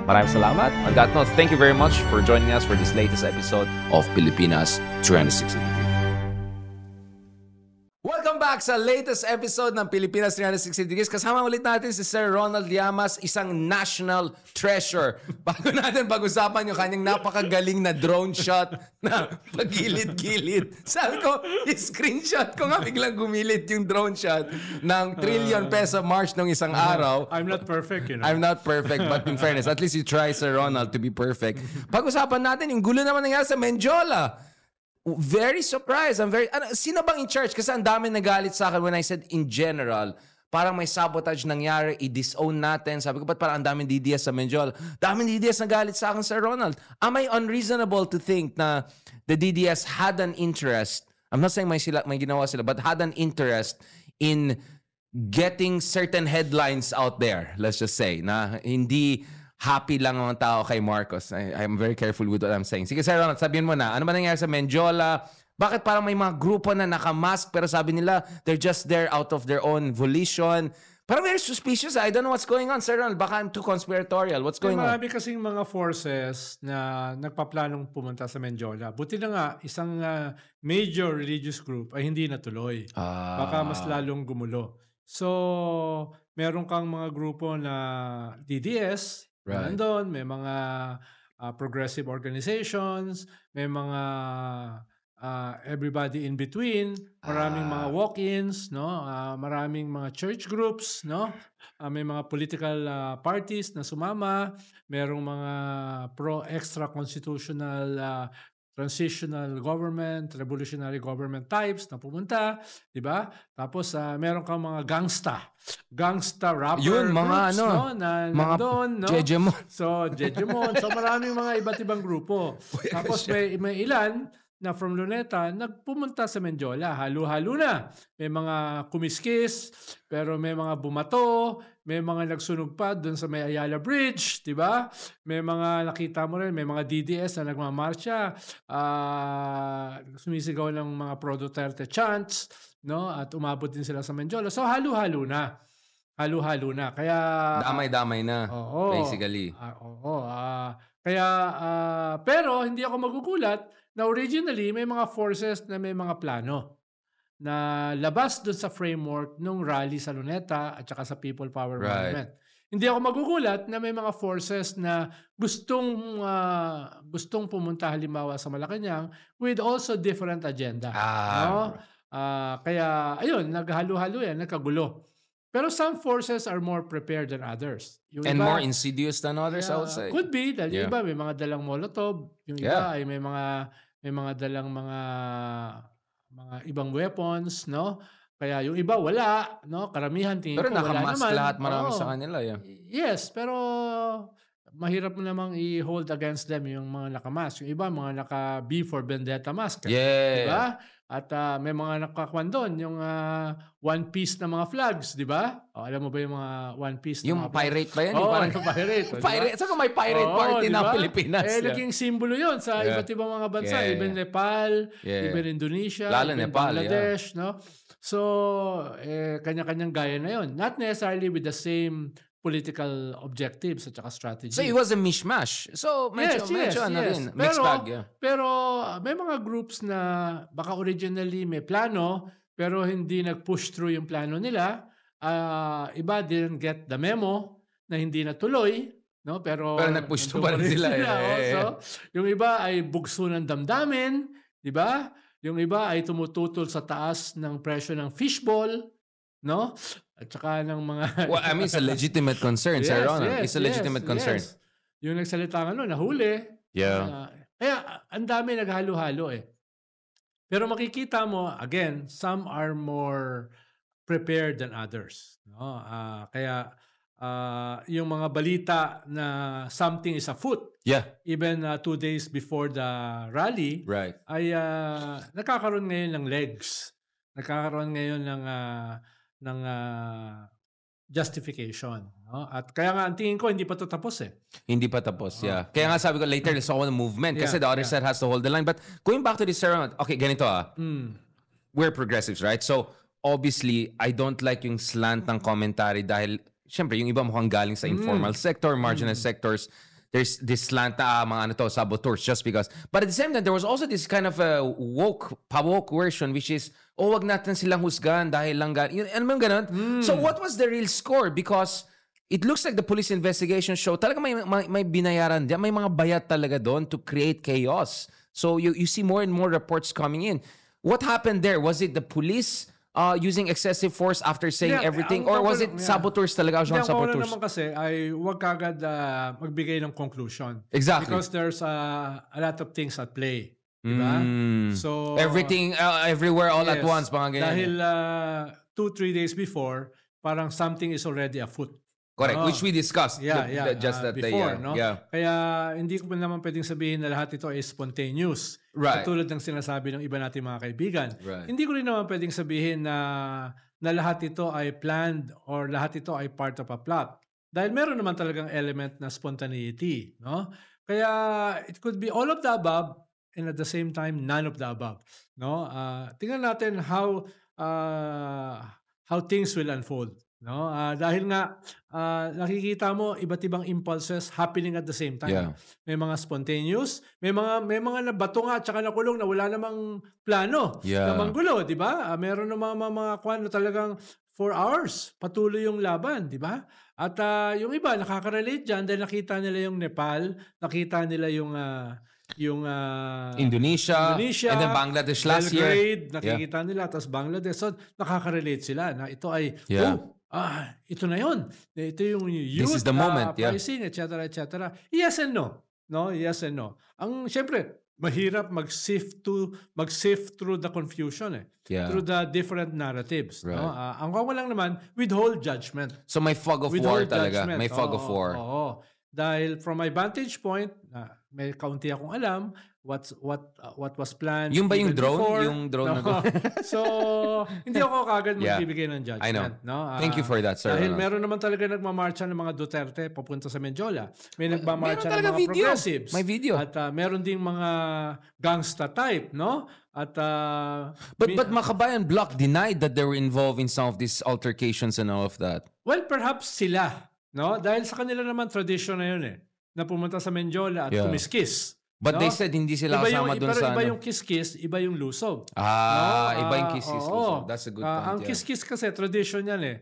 Maraming salamat. On that note, thank you very much for joining us for this latest episode of Pilipinas 360 Degrees. Welcome back sa latest episode ng Pilipinas 360 Degrees. Kasama ulit natin si Sir Ronald Llamas, isang national treasure. Bago natin pag-usapan yung kanyang napakagaling na drone shot na pagilid-gilid. Sabi ko, screenshot ko nga biglang gumilit yung drone shot ng trillion peso march nung isang araw. I'm not perfect, you know. I'm not perfect, but in fairness, at least you try, Sir Ronald, to be perfect. Pag-usapan natin, yung gulo naman nangyari sa Menjola. Very surprised. Sino bang in charge? Kasi ang dami nagalit sa akin when I said in general, parang may sabotage nangyari, i-disown natin. Sabi ko, ba't parang ang daming DDS sa Menjola? Daming DDS nagalit sa akin, Sir Ronald. Am I unreasonable to think na the DDS had an interest, I'm not saying may ginawa sila, but had an interest in getting certain headlines out there, let's just say, na hindi happy lang ang tao kay Marcos. I'm very careful with what I'm saying. Sige, Sir Ronald, sabihin mo na, ano ba nangyari sa Menjola? Bakit parang may mga grupo na nakamask pero sabi nila, they're just there out of their own volition? Parang very suspicious. I don't know what's going on, Sir Ronald. Baka I'm too conspiratorial. What's going on? Marami kasing mga forces na nagpaplanong pumunta sa Menjola. Buti na nga, isang major religious group ay hindi natuloy. Baka mas lalong gumulo. So, meron kang mga grupo na DDS, right. Nandun, may mga progressive organizations, may mga everybody in between, maraming mga walk-ins, no? Maraming mga church groups, no? May mga political parties na sumama, merong mga pro-extra constitutional transitional government, revolutionary government types na pumunta, di ba? Tapos meron kang mga gangsta rapper yun, mga groups, no? Na mga nandun, no? Jejemon. So, Jejemon. So, maraming mga iba't ibang grupo. Tapos may ilan na from Luneta, nagpumunta sa Menjola. Halo-halo na. May mga kumiskis, pero may mga bumato, may mga nagsunog pa doon sa may Ayala Bridge, di ba? May mga nakita mo rin, may mga DDS na nagmamarsya, sumisigaw ng mga pro-Duterte chants, no? At umabot din sila sa Menjola. So, halo-halo na. Halo-halo na. Kaya damay-damay na, basically. Pero hindi ako magugulat na originally may mga forces na may mga plano na labas doon sa framework ng rally sa Luneta at saka sa People Power Movement. Hindi ako magugulat na may mga forces na gustong pumunta halimbawa sa Malacanang with also different agenda. No? Kaya ayun, naghalo-halo yan, nagkagulo. Pero some forces are more prepared than others. Yung and iba, more insidious than others, I would say. Could be. Dahil yung iba may mga dalang Molotov. Yung iba ay may mga dalang mga ibang weapons, no? Kaya yung iba wala, no? Karamihan tingin ko wala naman. Pero nakamask lahat marami sa kanila. Yes, pero mahirap mo namang i-hold against them yung mga nakamask. Yung iba, mga naka-B for Vendetta mask. Yeah. Diba? At may mga nakakwan doon, yung One Piece na mga flags, di ba? Alam mo ba yung mga One Piece na yung mga pirate ba yan? yung pirate. Pirate. Saan may pirate party diba? na Pilipinas? Naging simbolo yun sa iba't ibang mga bansa. Even Nepal, even Indonesia, lalo even Nepal, Bangladesh. No? So, kanya-kanyang gaya na yun. Not necessarily with the same political objectives at saka strategy. So it was a mishmash. So medyo rin. Mixed bag, Pero may mga groups na baka originally may plano pero hindi nag-push through yung plano nila. Iba didn't get the memo na hindi natuloy. No? Pero nag-push through pa rin sila. So, yung iba ay bugso ng damdamin. Di ba? Yung iba ay tumututol sa taas ng presyo ng fishball. No? At saka ng mga... Well, I mean, it's a legitimate concern, Sir Ronald. It's a legitimate concern. Yes. Yung nagsalita nga nahuli. Yeah. Kaya, ang dami naghalo-halo eh. Pero makikita mo, again, some are more prepared than others. No? Kaya, yung mga balita na something is afoot, even 2 days before the rally, ay nakakaroon ngayon ng legs. Nakakaroon ngayon ng justification. No? At kaya nga, ang tingin ko, hindi pa ito tapos eh. Hindi pa tapos, Kaya nga sabi ko, later, let's talk about the movement kasi the other side has to hold the line. But going back to this, Sir Ronald, okay, ganito we're progressives, right? So, obviously, I don't like yung slant ng commentary dahil, syempre, yung iba mukhang galing sa informal sector, marginal sectors. there's this slant na mga ano to, saboteurs just because. But at the same time, there was also this kind of woke version which is, wag natin silang husgahan dahil lang ano mo ganun? So what was the real score? Because it looks like the police investigation show talaga may binayaran diyan, may mga bayat talaga doon to create chaos. So you see more and more reports coming in. What happened there? Was it the police using excessive force after saying everything? Or was it saboteurs talaga? Ang saboteurs naman kasi ay huwag kagad magbigay ng conclusion. Exactly. Because there's a lot of things at play. Diba? So, everything, everywhere, all at once. Mga ganyan. Dahil 2-3 days before, parang something is already afoot. Correct, which we discussed just that before, day. No? Yeah. Kaya hindi ko naman pwedeng sabihin na lahat ito ay spontaneous. Right. Katulad ng sinasabi ng iba nating mga kaibigan. Right. Hindi ko rin naman pwedeng sabihin na lahat ito ay planned or lahat ito ay part of a plot. Dahil meron naman talagang element na spontaneity. No? Kaya it could be all of the above and at the same time none of the above. No? Tingnan natin how things will unfold. No, dahil nga nakikita mo iba't ibang impulses happening at the same time. Yeah. May mga spontaneous, may mga nabato nga at saka nakulong na wala namang plano na manggulo, di ba? Meron ng mga kwano talagang 4 hours patuloy yung laban, di ba? At yung iba nakaka-relate diyan dahil nakita nila yung Nepal, nakita nila yung Indonesia, and then Bangladesh last Belgrade, nakikita nila, tapos Bangladesh. So, nakaka-relate sila na ito ay, ito na yun. Ito yung youth, this is the moment, pricing, etc., etc. Yes and no. No, yes and no. Ang, syempre, mahirap mag-sift through the confusion through the different narratives. Right. No? Ang kawa lang naman, withhold judgment. So may fog of war talaga. May fog of war. Oo. Dahil from my vantage point, may kaunti akong alam what was planned. Yung ba yung drone? Before. Yung drone na So, hindi ako kagad magbibigay ng judgment. I know. No? Thank you for that, sir. Dahil meron naman talaga nagmamarcha ng mga Duterte papunta sa Menjola. May nagmamarcha ng mga video. progressives. May video. At meron ding mga gangsta type, no? At but Makabayan Bloc denied that they were involved in some of these altercations and all of that. Well, perhaps sila, no? Dahil sa kanila naman tradition na yun na pumunta sa Menjola at kumiskis. But they said hindi sila kasama doon sa... Iba yung kiss-kiss, iba yung lusob. Iba yung kiss-kiss. That's a good point. Ang kiss-kiss kasi, tradition yan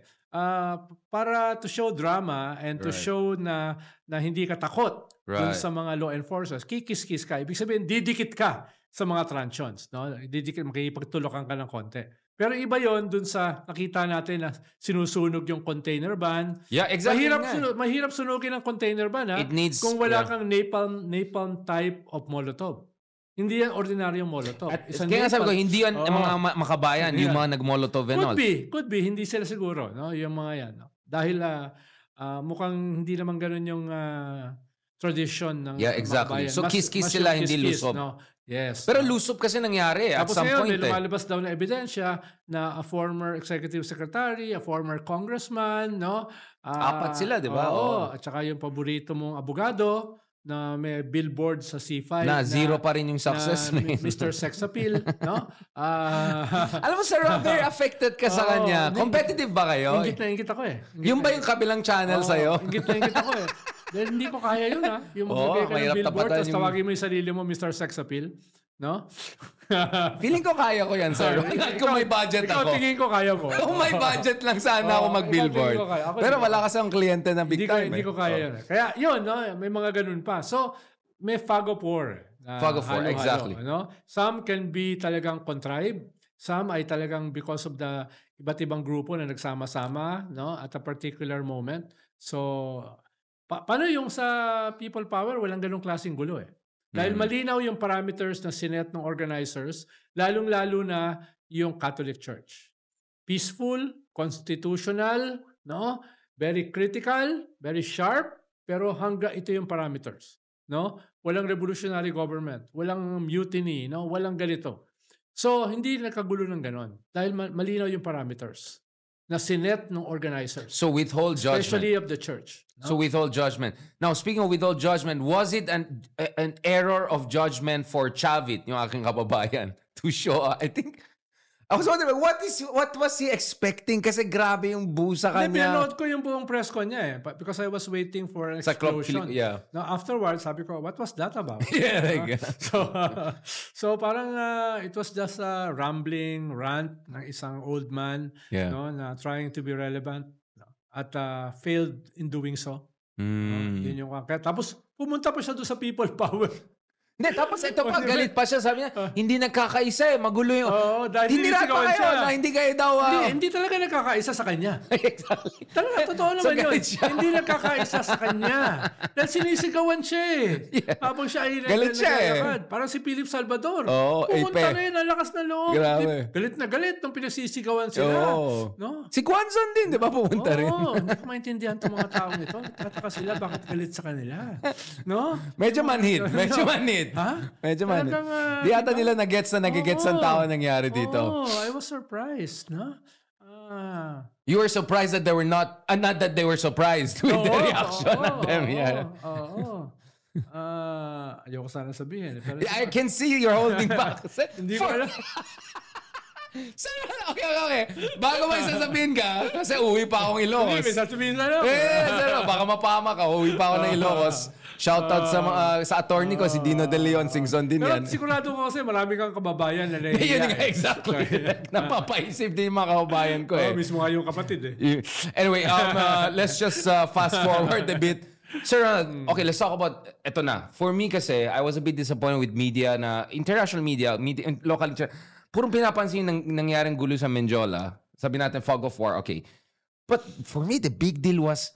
para to show drama and to show na hindi ka takot dun sa mga law enforcers. Kikis-kiss ka. Ibig sabihin, didikit ka sa mga truncheons. No? Didikit, makikipagtulokan ka ng konti. Pero iba yon dun sa nakita natin na sinusunog yung container van. Yeah, exactly. Mahirap sunugin ang container van kung wala kang napalm type of Molotov. Hindi yan ordinaryong Molotov. Kaya sabi ko, hindi yan mga Makabayan, yung mga nag-Molotov and all. Could be. Hindi sila siguro. No? Yung mga yan. No? Dahil mukhang hindi naman ganun yung tradition ng exactly. Makabayan. So kiss-kiss sila, hindi lusob. No? Yes. Pero lusob kasi nangyari at some point. Tapos ngayon, lumalabas daw na ebidensya na a former executive secretary, a former congressman, no? 4 sila, di ba? Oo. At saka yung paborito mong abogado na may billboard sa C5 na zero pa rin yung success na Mr. Sex Appeal, no? Alam mo, Sir Rob, very affected ka sa kanya. Competitive ba kayo? Ingit ako Yung ba yung kabilang channel sa'yo? Ingit ako Dahil hindi ko kaya yun Yung magbigay ka ng billboard tapos tawagin mo yung sarili mo Mr. Sex Appeal. No? Feeling ko kaya ko yan, sir. Kung may budget ako. Tingin ko kaya mo. Kung may budget lang sana ako mag-billboard. Pero wala kasi ang kliyente na big time. Hindi ko kaya yun. Kaya yun, no? May mga ganun pa. So, may fog of war. Fog of war, exactly. No? Some can be talagang contrived. Some ay talagang because of the iba't ibang grupo na nagsama-sama, no, at a particular moment. So, paano yung sa people power, walang ganung klaseng gulo Dahil malinaw yung parameters na sinet ng organizers, lalong-lalo na yung Catholic Church. Peaceful, constitutional, no? Very critical, very sharp, pero hanggang ito yung parameters, no? Walang revolutionary government, walang mutiny, no? Walang ganito. So, hindi nakagulo ng ganon dahil malinaw yung parameters na sinet ng organizers. So withhold judgment. Especially of the church. No? So withhold judgment. Now, speaking of withhold judgment, was it an error of judgment for Chavit, yung aking kababayan, to show, I think, I was wondering, what was he expecting? Kasi grabe yung boo sa kanya. Pinanood ko yung buong press con niya because I was waiting for an explosion. Now afterwards, sabi ko, what was that about? So parang it was just a rambling rant ng isang old man na trying to be relevant at failed in doing so. Yun yung tapos pumunta pa siya doon sa people power. Hindi, tapos ito pa, galit pa siya. Sabi niya, hindi nagkakaisa magulo yung... hindi rata kayo na hindi kayo daw... Hindi talaga nagkakaisa sa kanya. Exactly. Talaga, totoo naman yun. Hindi nagkakaisa sa kanya. Dahil sinisigawan siya Habang siya ay galit siya Parang si Philip Salvador. Pumunta rin, ang lakas na loob. Grabe. Galit na galit nung pinagsisigawan sila. No? Si Quanzon din, di ba, pumunta rin? Hindi ko maintindihan itong mga taong ito. Tataka sila, bakit galit sa kanila? No? Medyo manhid. Medyo man. Di ata nila nagigets ang tao nangyari dito. I was surprised, no? You were surprised that they were not that they were surprised with the reaction of them. Ayoko sana sabihin. Pero I can see you're holding back. Hindi ko alam. Okay. Bago may sasabihin ka, kasi uwi pa akong Ilocos. Hindi, may sasabihin na lang. Baka mapama ka, uwi pa ako ng Ilocos. Shoutout sa attorney ko, si Dino De Leon, Singson din yan. Pero sigurado ko kasi marami kang kababayan na Yun nga, exactly. Napapaisip din yung mga kababayan ko mismo nga yung kapatid Anyway, let's just fast forward a bit. Sir Ronald, okay, let's talk about, eto na. For me kasi, I was a bit disappointed with media na, international media local, purong pinapansin yung nangyaring gulo sa Menjola. Sabi natin, fog of war, okay. But for me, the big deal was,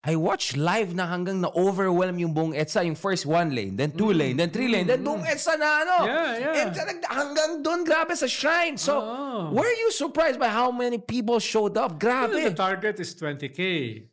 I watched live na hanggang na-overwhelm yung buong EDSA, yung first 1 lane, then 2 lane, then 3 lane, then buong EDSA na And hanggang doon, grabe sa shrine. So, were you surprised by how many people showed up? Grabe. Well, the target is 20K,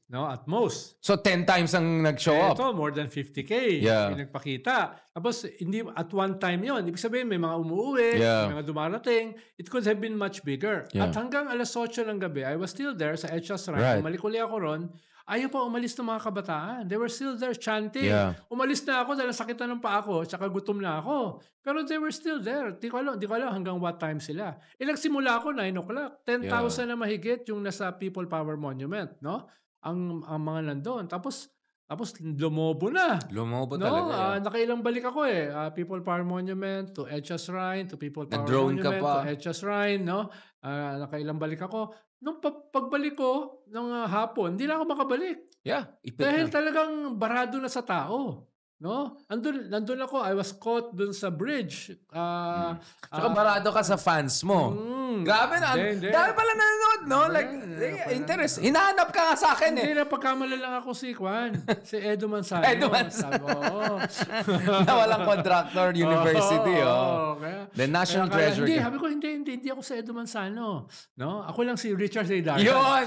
no, at most. So, 10 times ang nag-show up. Ito, more than 50K. Yung nagpakita. Tapos, hindi at one time yon. Ibig sabihin, may mga umuwi, may mga dumarating. It could have been much bigger. At hanggang alas 8 ng gabi, I was still there sa EDSA Shrine. Umalik uli ako ron. Ayaw pa umalis ng mga kabataan. They were still there chanting. Umalis na ako dahil sakit na ng paa ko, tsaka gutom na ako. Pero they were still there. Di ko alam hanggang what time sila. Nagsimula ako 9 o'clock. 10,000 na mahigit yung nasa People Power Monument, no? Ang mga nandun. Tapos lumobo na. Lumobo talaga. Nakailang balik ako People Power Monument to EDSA Shrine, to People Power Monument, to EDSA Shrine, no? Nakailang balik ako. Nung pagbalik ko ng hapon, hindi na ako makabalik. Dahil talagang barado na sa tao. No? Nandun ako, I was caught dun sa bridge. Saka barado ka sa fans mo. Grabe na. Dami pala nanonood, no? Interest. Hinahanap ka nga sa akin Hindi na pagkamala lang ako si Edo Manzano. Na walang contractor university, The national treasure. Sabi ko, hindi ako si Edo Manzano. No? Ako lang si Richard Zaydaran. Yun!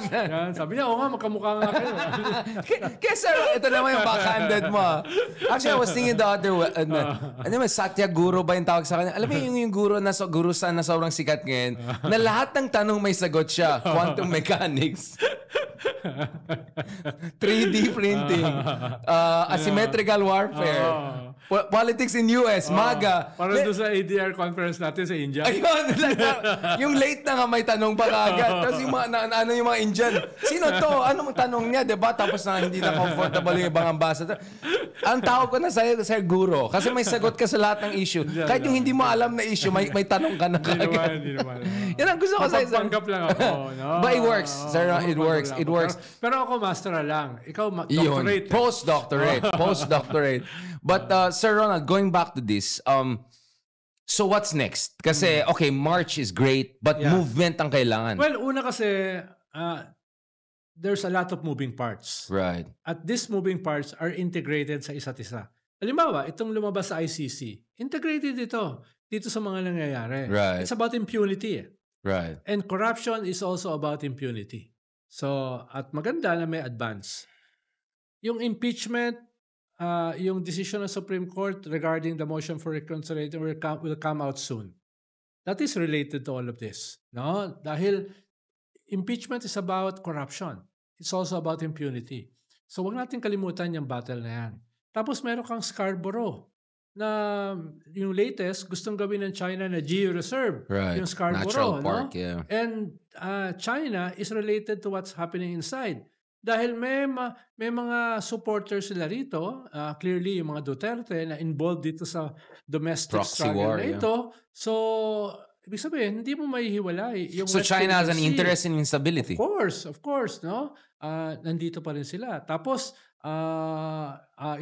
Sabi niya, magkamukha nga kayo. Kaya sir, ito naman yung backhanded mo. Actually, I was thinking the other way. Satya Guru ba yung tawag sa kanya? Alam mo yung guru na sobrang sikat ngayon, na lahat ng tanong may sagot siya. Quantum mechanics. 3D printing. Asymmetrical warfare. Politics in US. MAGA. Parang doon sa ADR conference natin sa India. Ayun. Yung late na nga may tanong pa kaagad. Tapos yung mga Indian. Sino to? Anong tanong niya? Diba? Tapos na hindi na comfortable yung ibang ambassador. Ang tawag ko na sa'yo, Sir Guro. Kasi may sagot ka sa lahat ng issue. Kahit yung hindi mo alam na issue, may tanong ka na kaagad. Hindi naman. Yan ang gusto ko sa'yo. Mapagpanggap lang ako. No? But it works. Sir, it works. It works. Pero ako master lang. Ikaw doctorate. Postdoctorate. But Sir Ronald, going back to this, so what's next? Kasi, okay, March is great, but movement ang kailangan. Well, una kasi, there's a lot of moving parts. Right. At these moving parts are integrated sa isa't isa. Halimbawa, itong lumabas sa ICC, integrated dito sa mga nangyayari. Right. It's about impunity. Right. And corruption is also about impunity. So, at maganda na may advance. Yung impeachment, yung decision ng Supreme Court regarding the motion for reconciliation will come out soon. That is related to all of this. No? Dahil impeachment is about corruption. It's also about impunity. So, wag natin kalimutan yung battle na yan. Tapos, meron kang Scarborough. na yung latest gustong gawin ng China na geo-reserve, yung Scarborough. Natural Park, yeah. And China is related to what's happening inside. Dahil may mga supporters sila rito, clearly yung mga Duterte na involved dito sa domestic Proxy struggle war, na ito. So, ibig sabihin, hindi mo maihiwalay. Yung So West China has an Philippine Sea. interest in instability. Of course, no? Nandito pa rin sila. Tapos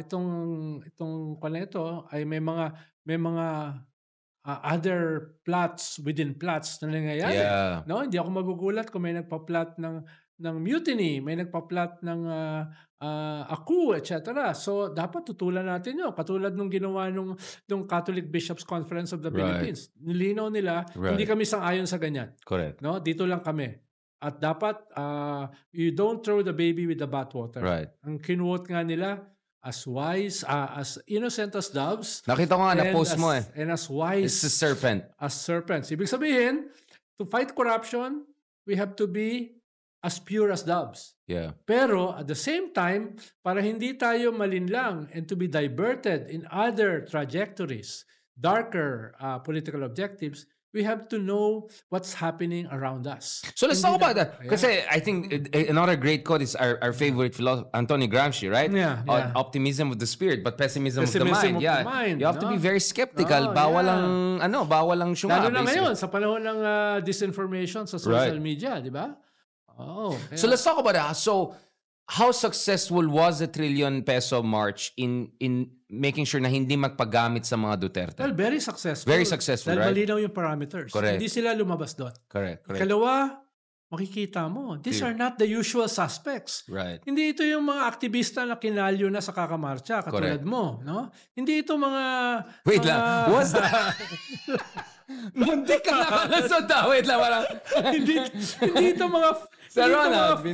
itong ito ay may mga other plots within plots na nangyayari. Yeah. No, hindi ako magugulat kung may nagpa-plot ng mutiny, may nagpa-plot ng coup, etc. So dapat tutulan natin 'yon. Katulad nung ginawa nung Catholic Bishops Conference of the Philippines. Nilinaw nila, hindi kami sang-ayon sa ganyan. Correct. No, dito lang kami. At dapat you don't throw the baby with the bathwater. Right. Ang kinuwot nga nila, as wise, as innocent as doves. Nakita ko nga na post mo eh. And as wise It's a serpent. as serpents. Ibig sabihin, to fight corruption, we have to be as pure as doves. Yeah. Pero at the same time, para hindi tayo malinlang and to be diverted in other trajectories, darker political objectives, we have to know what's happening around us. So let's talk about that. Yeah. Kasi I think another great quote is our favorite philosopher, Antonio Gramsci, right? Yeah. Optimism of the spirit, but pessimism of the Pessimism mind. of the Yeah. mind, You have to no? be very skeptical. Bawal lang syunga. Lalo na basically. ngayon, sa panahon ng disinformation sa social media, di ba? So let's talk about that. So how successful was the trillion peso march in making sure na hindi magpagamit sa mga Duterte? Well, very successful. Very successful, Dahil right? malinaw yung parameters. Correct. Hindi sila lumabas doon. Correct. Ikalawa, makikita mo, these are not the usual suspects. Right. Hindi ito yung mga aktivista na kinalyo na sa kakamarcha, katulad mo. No? Hindi ito mga... Wait lang. What's that? Muntik ka na sa wait lang. hindi ito mga...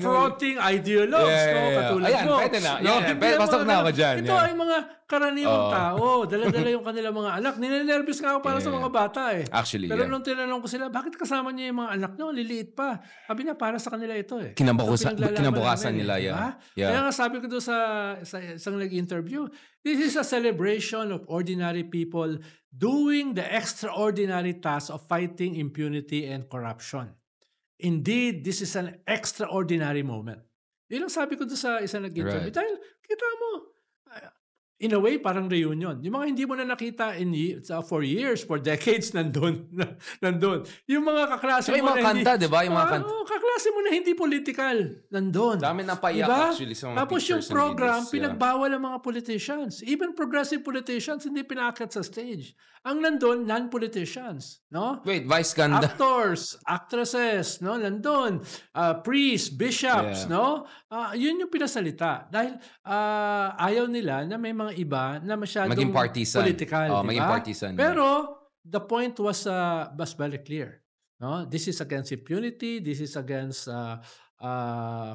fronting ideologues, no? Katulad Ayan, mo. pwede na. No? Pasok na ako dyan. Ito ay mga karaniwang tao. Dala-dala yung kanilang mga anak. Ninenervous nga ako para sa mga bata eh. Actually, Pero nung tinanong ko sila, bakit kasama niya yung mga anak niyo? Liliit pa. Sabi niya, para sa kanila ito eh. Kinabukasan nila, diba? yeah. Kaya nga sabi ko doon sa isang nag-interview, this is a celebration of ordinary people doing the extraordinary task of fighting impunity and corruption. Indeed, this is an extraordinary moment. Yun ang sabi ko doon sa isang nag-interview. Dahil, kita mo, in a way, parang reunion. Yung mga hindi mo na nakita for years, for decades, nandun. Yung mga kaklase mo yung mga kanta, di ba? Yung mga kanta. Kaklase mo na hindi political, nandun. Dami na payak diba? actually sa mga Tapos yung pictures and program, videos, pinagbawal ang mga politicians. Even progressive politicians, hindi pinaakyat sa stage. Ang nandun, non-politicians. No? Wait, vice ganda. Actors, actresses, no, nandun, priests, bishops, no? Yun yung pinasalita dahil ayaw nila na may mga iba na masyadong maging partisan. political, diba? Maging partisan. Pero the point was very clear. No? This is against impunity, this is against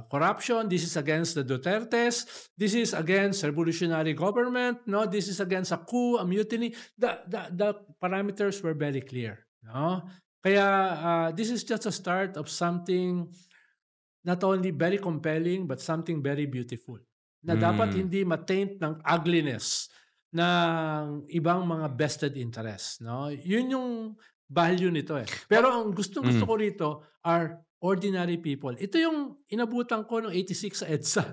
corruption, this is against the Dutertes, this is against revolutionary government, no, this is against a coup, a mutiny. The parameters were very clear, no. Kaya this is just a start of something not only very compelling but something very beautiful. Na dapat hindi ma-taint ng ugliness ng ibang mga vested interests, no. Yun yung value nito eh. Pero ang gusto ko rito are ordinary people. Ito yung inabutan ko noong 86 sa EDSA.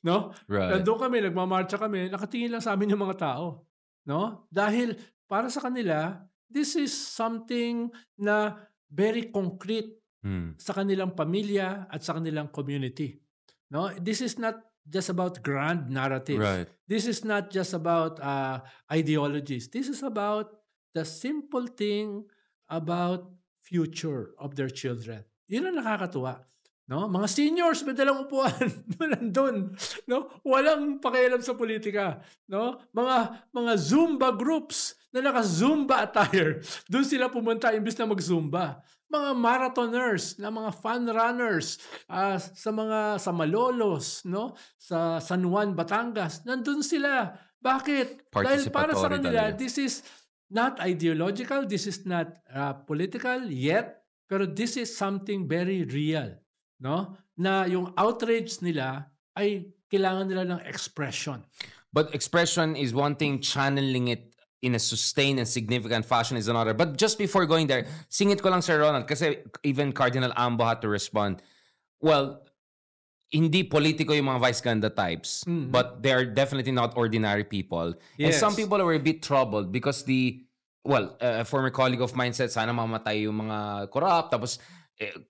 No? Right. Nandun kami, nagmamarcha kami, nakatingin lang sa amin yung mga tao. No? Dahil para sa kanila, this is something na very concrete sa kanilang pamilya at sa kanilang community. No? This is not just about grand narratives. Right. This is not just about ideologies. This is about the simple thing about future of their children. Yun ang nakakatuwa. No? Mga seniors, may dalang upuan. Nandun. No? Walang pakialam sa politika. No? Mga Zumba groups na naka-Zumba attire. Doon sila pumunta imbis na mag-Zumba. Mga marathoners, na mga fun runners sa Malolos, no? Sa San Juan, Batangas. Nandun sila. Bakit? Dahil para sa kanila, this is not ideological, this is not political yet, pero this is something very real, no? Na yung outrage nila ay kailangan nila ng expression. But expression is one thing, channeling it in a sustained and significant fashion is another. But just before going there, singit ko lang Sir Ronald kasi even Cardinal Ambo had to respond. Well, hindi politiko yung mga vice ganda types, but they are definitely not ordinary people. And some people were a bit troubled because a former colleague of mine said, sana mamatay yung mga corrupt. Tapos,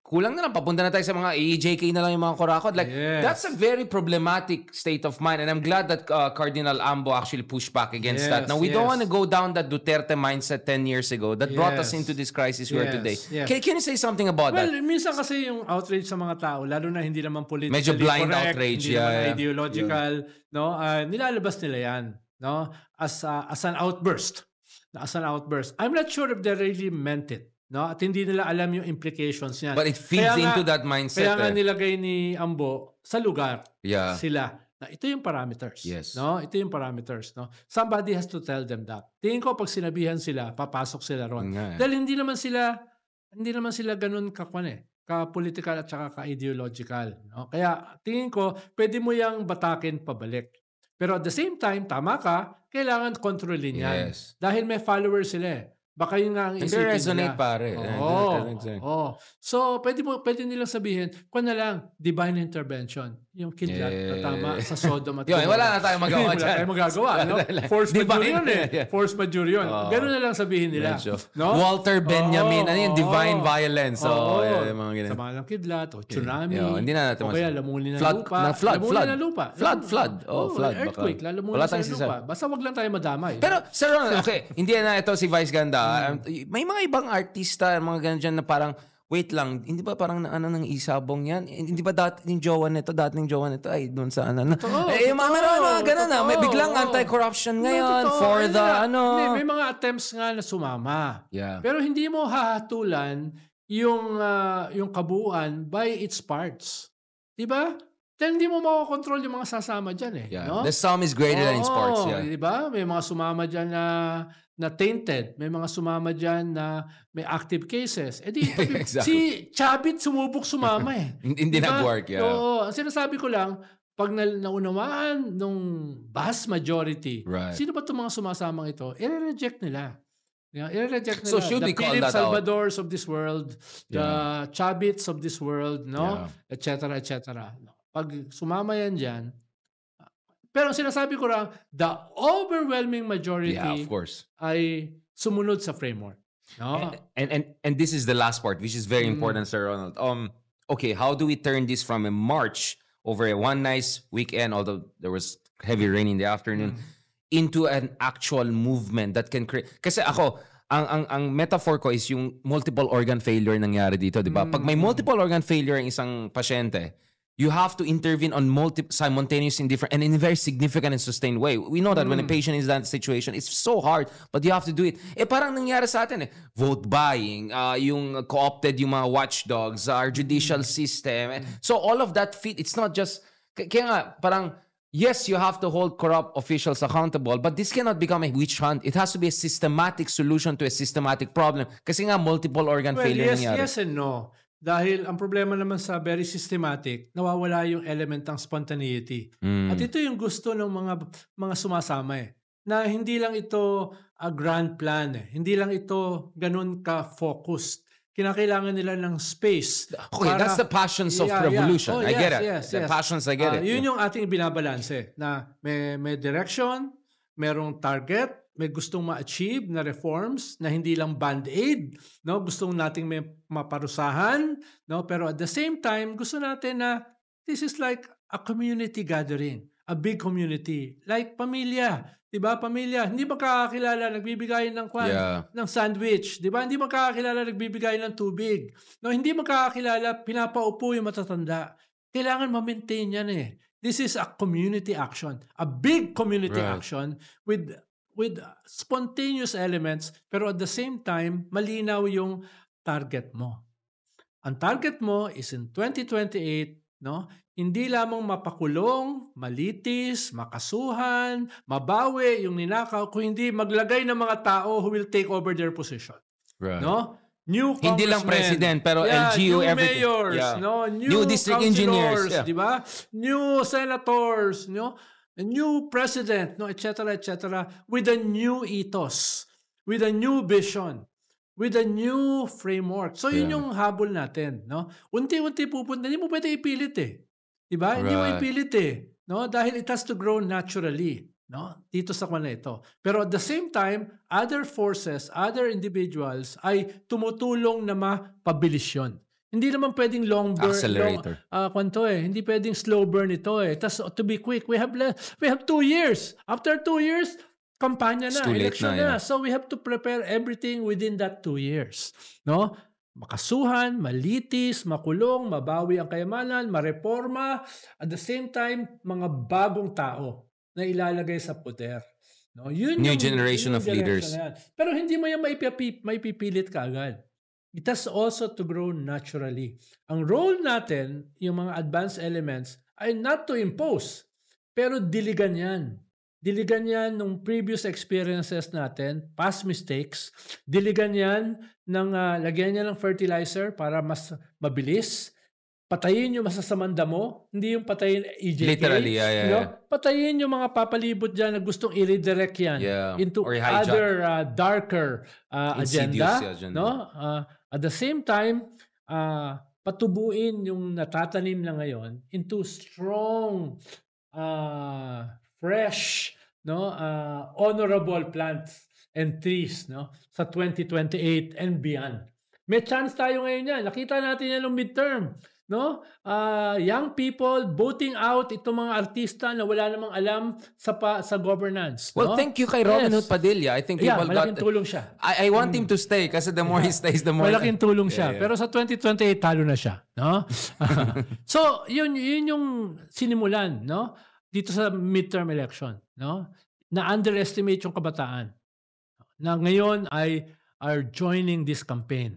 kulang na lang, papunta na tayo sa mga EJK na lang yung mga kurakot. Like, that's a very problematic state of mind. And I'm glad that Cardinal Ambo actually pushed back against that. Now, we don't want to go down that Duterte mindset 10 years ago that brought us into this crisis we are today. Can you say something about that? Well, minsan kasi yung outrage sa mga tao, lalo na hindi naman politically medyo blind correct, outrage, hindi naman ideological, no? Nilalabas nila yan, no? As an outburst. As an outburst. I'm not sure if they really meant it. No? At hindi nila alam yung implications niyan. But it feeds into that mindset. Kaya nga nilagay ni Ambo sa lugar sila. Na ito yung parameters. Yes. No? Ito yung parameters. No? Somebody has to tell them that. Tingin ko pag sinabihan sila, papasok sila ron. Dahil hindi naman sila ganun ka-political at saka ka-ideological. No? Kaya tingin ko, pwede mo yang batakin pabalik. Pero at the same time, tama ka, kailangan kontrolin yan. Yes. Dahil may followers sila eh. Baka yun nga ang isipin nila. resonate pare. So, pwede nilang sabihin, kung na lang, divine intervention. Yung kidlat na tama sa Sodom at Gomorrah. Wala na tayong magawa dyan. Wala tayong magagawa. No? Force majeure yun eh. Force majeure yun. Ganun na lang sabihin nila. No? Walter Benjamin, ano yung divine violence. Yung mga ganun. Sama ng kidlat, o tsunami, hindi na natin o kaya lamunin ng lupa. Lamunin ng lupa. Flood. Flood. Earthquake, lalamunin sa lupa. Basta wag lang tayo madamay. Pero, Sir Ronald, okay, hindi na ito si Vice Ganda. May mga ibang artista, mga ganyan dyan na parang, wait lang, hindi ba parang ng isabong yan? Hindi ba dating jowa nito, ay doon sa meron na gano'n na. May biglang anti-corruption ngayon for the May mga attempts nga na sumama. Yeah. Pero hindi mo hahatulan yung kabuuan by its parts. Diba? Dahil hindi mo makokontrol yung mga sasama dyan eh. Yeah. No? The sum is greater than its parts. Yeah. Diba? May mga sumama dyan na tainted. May mga sumama dyan na may active cases. Exactly. Si Chavit sumubok sumama eh. Hindi diba? Nag-work, yeah. Oo. Ang sinasabi ko lang, pag naunawaan nung vast majority, sino ba itong mga sumasamang ito? I-reject nila. I-reject nila. So should we call that Salvadors of this world, the Chavits of this world, no? Et cetera, et cetera. Pag sumama yan dyan, pero sinasabi ko lang, the overwhelming majority of course, ay sumunod sa framework. No? And this is the last part, which is very important, Sir Ronald. Okay, how do we turn this from a march over one nice weekend, although there was heavy rain in the afternoon, into an actual movement that can create... Kasi ako, ang metaphor ko is yung multiple organ failure nangyari dito, di ba? Pag may multiple organ failure ang isang pasyente, you have to intervene on simultaneous and in a very significant and sustained way. We know that when a patient is in that situation, it's so hard, but you have to do it. Parang nangyari sa atin vote buying, yung co-opted yung mga watchdogs, our judicial system. So all of that it's not just, kaya nga, parang, yes, you have to hold corrupt officials accountable, but this cannot become a witch hunt. It has to be a systematic solution to a systematic problem. Kasi nga, multiple organ failure nangyari. Yes and no. Dahil ang problema naman sa very systematic, nawawala yung element ng spontaneity. At ito yung gusto ng mga sumasama na hindi lang ito a grand plan Hindi lang ito ganun ka-focused. Kinakailangan nila ng space. Okay, that's the passions of revolution. I get it. Yes. The passions, I get it. Yun yung ating binabalanse na may direction, merong target, may gustong ma-achieve na reforms na hindi lang band-aid, no? Gustong nating may maparusahan, no? Pero at the same time, gusto natin na this is like a community gathering, a big community, like pamilya, 'di ba? Pamilya, hindi magkakakilala nagbibigay ng ng sandwich, 'di ba? Hindi magkakakilala nagbibigay ng tubig. No, hindi magkakakilala pinapaupo yung matatanda. Kailangan ma-maintain 'yan This is a community action, a big community action with spontaneous elements, pero at the same time, malinaw yung target mo. Ang target mo is in 2028, no? Hindi lamang mapakulong, malitis, makasuhan, mabawi yung ninakaw, kung hindi maglagay ng mga tao who will take over their position. No? New congressmen. Hindi lang president, pero LGU, new everything. Mayors, no? New district engineers. Di ba? New senators, no? a new president, no, etc., with a new ethos, with a new vision, with a new framework. So yun yung habol natin, no? Unti-unti pupunta, hindi mo pwede ipilit eh. Diba? Hindi mo ipilit eh, no? Dahil it has to grow naturally, no? Dito sa kanya ito. Pero at the same time, other forces, other individuals ay tumutulong na mapabilis yun. Hindi naman pwedeng long burn, accelerator. Hindi pwedeng slow burn ito eh. Tas to be quick, we have 2 years. After 2 years, kampanya na, election na. So we have to prepare everything within that 2 years. No? Makasuhan, malitis, makulong, mabawi ang kayamanan, mareforma, at the same time, mga bagong tao na ilalagay sa poder. No? Yun New generation of leaders. Pero hindi mo yan maipipilit ka agad. It has also to grow naturally. Ang role natin, yung mga advanced elements, ay not to impose, pero diligan yan. Diligan yan ng previous experiences natin, past mistakes. Diligan yan ng lagyan niya ng fertilizer para mas mabilis. Patayin yung masasamang damo, hindi yung patayin EJK. Literally, yeah. Patayin yung mga papalibot dyan na gustong i-redirect yan into other darker agenda. No? At the same time, patubuin yung natatanim na ngayon into strong fresh, no, honorable plants and trees, no, sa 2028 and beyond. May chance tayo ngayon yan. Nakita natin yan ng midterm, no? Young people voting out itong mga artista na wala namang alam sa governance. Well, no? Thank you kay Robin Hood Padilla. I think people malaking tulong siya. I want him to stay kasi the more he stays, the more... Malaking tulong siya. Pero sa 2028, talo na siya. No? So, yun yung sinimulan, no? Dito sa midterm election, no? Na underestimate yung kabataan. Na ngayon are joining this campaign.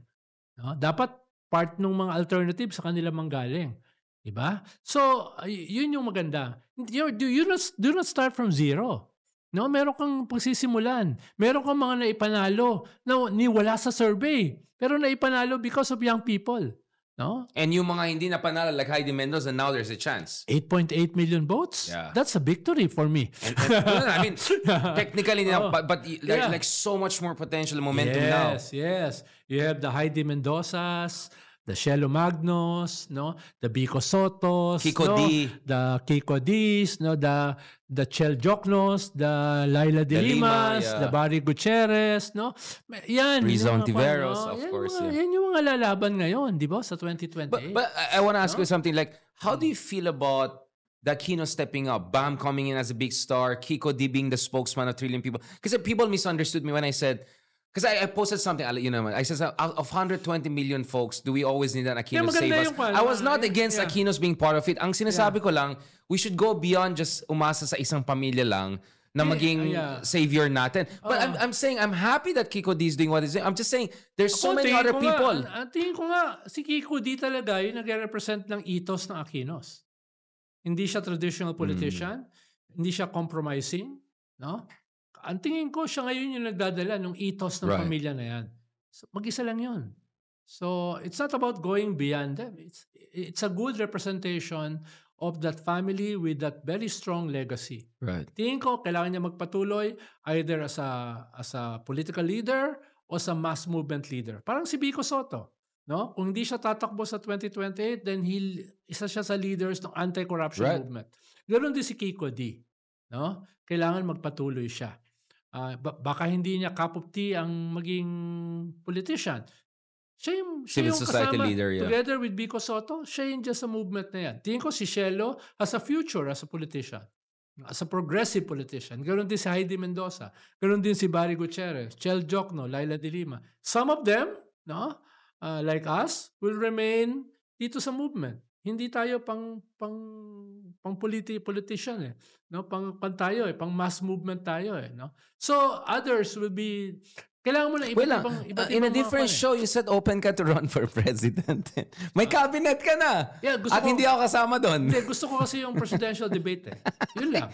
No? Dapat part ng mga alternative sa kanila manggaling. Diba? So, yun yung maganda. Do not start from zero. No? Meron kang pagsisimulan. Meron kang mga naipanalo na niwala sa survey. Pero naipanalo because of young people. No? And yung mga hindi napanalo like Heidi Mendoza, now there's a chance. 8.8 million votes? Yeah. That's a victory for me. And I mean, technically, but like so much more potential momentum now. Yes. You have the Heidi Mendozas, the Shelo Magnos, no, the Bico Sotos, Kiko D, the Kiko D's, no, the Chel Joknos, the Laila de Limas, the Barry Gutierrez, no. Yan, Riza Ontiveros, of course. Yan yung mga lalaban ngayon, di ba, sa 2028. But I want to ask you something like, how do you feel about the Aquino stepping up, Bam coming in as a big star, Kiko D being the spokesman of Trillion People? Because people misunderstood me when I said, because I posted something, you know, I said, out of 120 million folks, do we always need an Aquino to save us? I was not against Aquino's being part of it. Ang sinasabi ko lang, we should go beyond just umasa sa isang pamilya lang na maging savior natin. But I'm saying, I'm happy that Kiko D is doing what he's doing. I'm just saying, there's so many other people. Tingin ko nga, si Kiko D talaga yung nag-represent ng ethos ng Aquinos. Hindi siya traditional politician, hindi siya compromising, no? Ang tingin ko, siya ngayon yung nagdadala ng ethos ng pamilya na yan. So, mag-isa lang yun. So, it's not about going beyond them. It's a good representation of that family with that very strong legacy. Right. Tingin ko, kailangan niya magpatuloy either as a political leader o sa mass movement leader. Parang si Bico Soto. No? Kung hindi siya tatakbo sa 2028, then isa siya sa leaders ng anti-corruption movement. Ganoon din si Kiko D. No? Kailangan magpatuloy siya. Baka hindi niya cup of tea ang maging politician. Siya yung society kasama, leader, together with Bico Soto, siya yung dyan sa movement na yan. Tingin ko si Shelo has a future as a politician, as a progressive politician. Ganoon din si Heidi Mendoza. Ganoon din si Barry Gutierrez, Chel Jokno, Laila de Lima. Some of them, no, like us, will remain dito sa movement. Hindi tayo pang politician eh. No, pang tayo eh, pang mass movement tayo eh, no. So others will be Kailangan mo na iba't in a ibang different mga show, you said open ka to run for president. May cabinet ka na. Yeah, At hindi ako kasama doon. Hindi, gusto ko kasi yung presidential debate eh. Yun lang.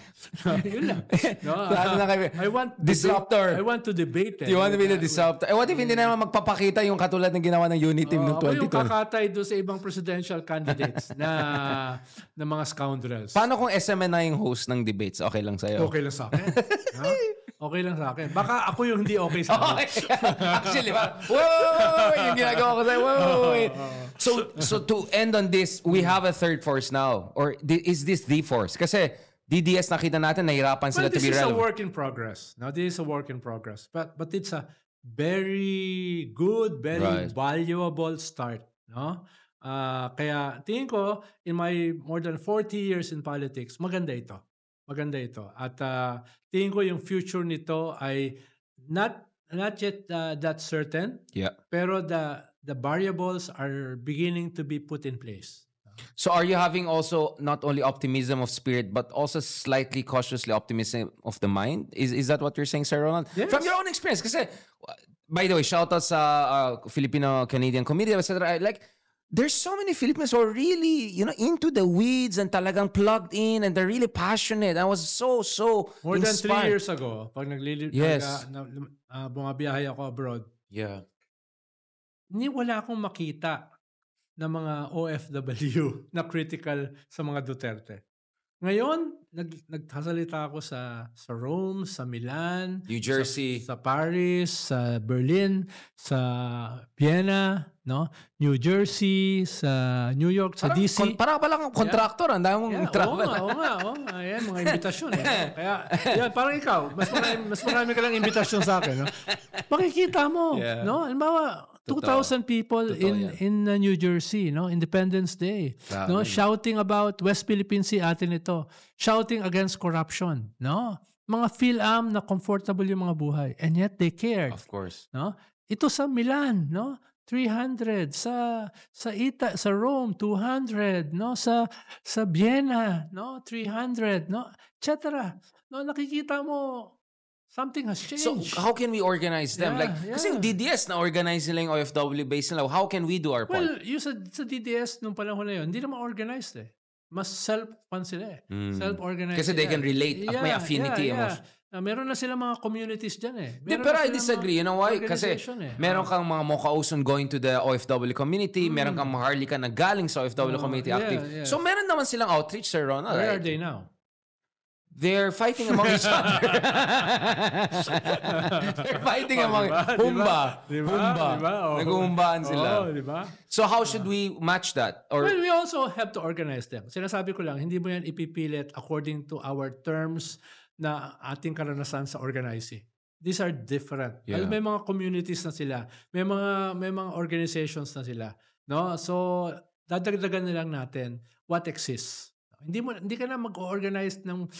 Yun lang. No, Plano na kayo. Disruptor. I want to debate eh. You want to be the disruptor? What if hindi naman magpapakita yung katulad ng ginawa ng unity team noong 2020? Yung kakatay doon sa ibang presidential candidates na mga scoundrels. Paano kung SMN na yung host ng debates? Okay lang sa'yo? Okay lang sa akin. Okay lang sa akin. Baka ako yung hindi okay sa akin. Actually, whoa! Yung ginagawa ko sa'yo, whoa! So to end on this, we have a third force now. Or is this the force? Kasi DDS nakita natin, nahirapan sila to be relevant. This is a work in progress. Now, this is a work in progress. But it's a very good, very valuable start. No? Kaya tingin ko, in my more than 40 years in politics, maganda ito. Maganda ito. At tingin ko yung future nito ay not yet that certain. Yeah. Pero the variables are beginning to be put in place. So are you having also not only optimism of spirit but also slightly cautiously optimism of the mind? Is that what you're saying, Sir Ronald? Yes. From your own experience. Kasi, by the way, shout out sa Filipino-Canadian community, etc. Like, there's so many Filipinos who are really, into the weeds and talagang plugged in and they're really passionate. I was so More inspired. than 3 years ago, pag bumabiyahe ako abroad, wala akong makita na mga OFW na critical sa mga Duterte. Ngayon, nagsasalita ako sa Rome, sa Milan, New Jersey, sa Paris, sa Berlin, sa Vienna, no? New Jersey, sa New York, sa DC. Para lang contractor, ang dami mong travel. Oo nga. Ayan, mga imbitasyon. Kaya, parang ikaw, mas marami ka lang imbitasyon sa akin. No? Makikita mo, no? Halimbawa, 2,000 people in New Jersey, no? Independence Day, no? Shouting about West Philippine Sea, atin ito. Shouting against corruption, no? Mga PhilAm na comfortable yung mga buhay, and yet they cared. Of course. No? Ito sa Milan, no? 300 sa Rome 200, no? Sa Vienna, no? 300, no? etc. No, nakikita mo something has changed. So, how can we organize them? Kasi yung DDS na-organize nila yung OFW base nila. How can we do our part? Well, yung sa DDS nung panahon na yun, hindi naman organized eh. Mas self-fund sila eh. Self-organized. Kasi they can relate at may affinity. Meron na sila mga communities dyan eh. Pero I disagree. You know why? Kasi meron kang mga Mokauson going to the OFW community. Meron kang Maharlika na galing sa OFW community active. So, meron naman silang outreach, Sir Ronald. Where are they now? They're fighting among each other. They're fighting among Humba. Nag-uhumbaan sila. So how should we match that? Or Well, we also have to organize them. Sinasabi ko lang, hindi mo yan ipipilit according to our terms na ating karanasan sa organizing. These are different. May mga communities na sila. May mga organizations na sila. No? So, dadagdagan na lang natin what exists. Hindi ka na mag-organize ng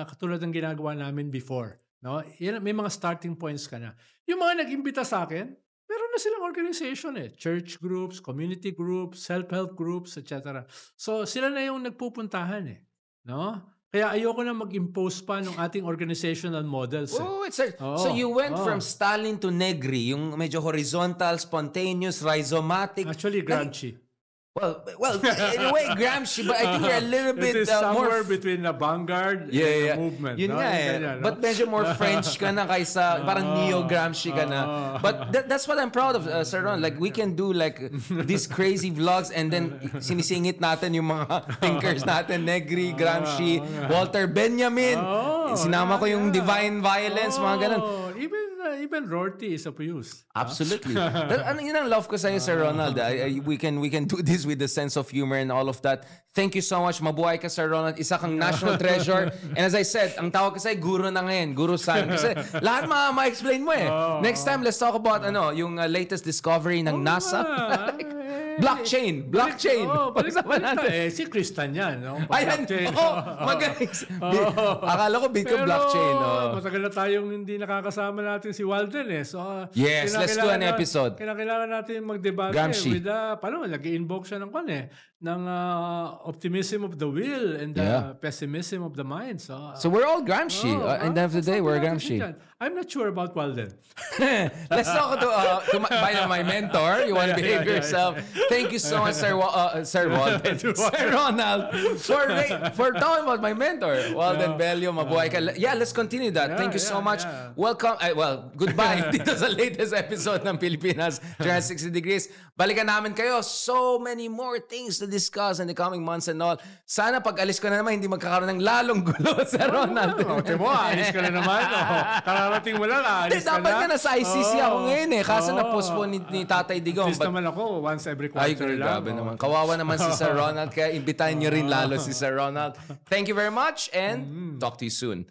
katulad ng ginagawa namin before, no? May mga starting points ka na. Yung mga nag-imbita sa akin, meron na silang organization eh. Church groups, community groups, self-help groups, etc. So sila na yung nagpupuntahan eh, no? Kaya ayoko na mag-impose pa ng ating organizational models. So you went from Stalin to Negri, yung medyo horizontal, spontaneous, rhizomatic. Actually, Gramsci. Well, in a way, Gramsci, but I think you're a little bit it is somewhere more between the vanguard and the movement. Yun no? nga eh. Ganyan, no? But medyo more French ka na kaysa parang neo-Gramsci ka na. But that's what I'm proud of, Sir Ron. Like, we can do like these crazy vlogs and then sinisingit natin yung mga thinkers natin. Negri, Gramsci, Walter Benjamin. Sinama ko yung Divine Violence, mga ganun. Even Rorty is of use. Absolutely. Yun ang love ko sa'yo, Sir Ronald. We can do this with a sense of humor and all of that. Thank you so much. Mabuhay ka, Sir Ronald. Isa kang national treasure. And as I said, ang tawag ko sa'yo, guru na ngayon. Guru San. Kasi lahat ma-explain mo eh. Next time, let's talk about yung latest discovery ng NASA. Blockchain. Pag-usapan natin. Si Kristan yan. No? Ayan. Magaling. Akala ko big blockchain. Matagal na tayong hindi nakakasama natin si Walden eh. So, yes, let's do an episode. Kailangan natin mag-debate with nag-i-invoke siya ng optimism of the will and the pessimism of the mind. So we're all Gramsci. At the end of the day, we're Gramsci. I'm not sure about Walden. Let's talk to my mentor. You want to behave yourself. Thank you so much, Sir Walden. Sir Ronald, for talking about my mentor, Walden Bello. Mabuhay ka. Yeah, let's continue that. Thank you so much. Welcome. Goodbye dito sa latest episode ng Pilipinas 360 Degrees. Balikan namin kayo. So many more things to discuss in the coming months and all. Sana pag alis ko na naman, hindi magkakaroon ng lalong gulo, Sir Ronald. Alis ka na naman. Kararating mo lang, alis ka na. Dapat ka na sa ICC ako ngayon eh. Kaso na-postpone ni Tatay Digong. At least naman ako, once every quarter lang. Grabe naman. Kawawa naman si Sir Ronald. Kaya imbitahin nyo rin lalo si Sir Ronald. Thank you very much and talk to you soon.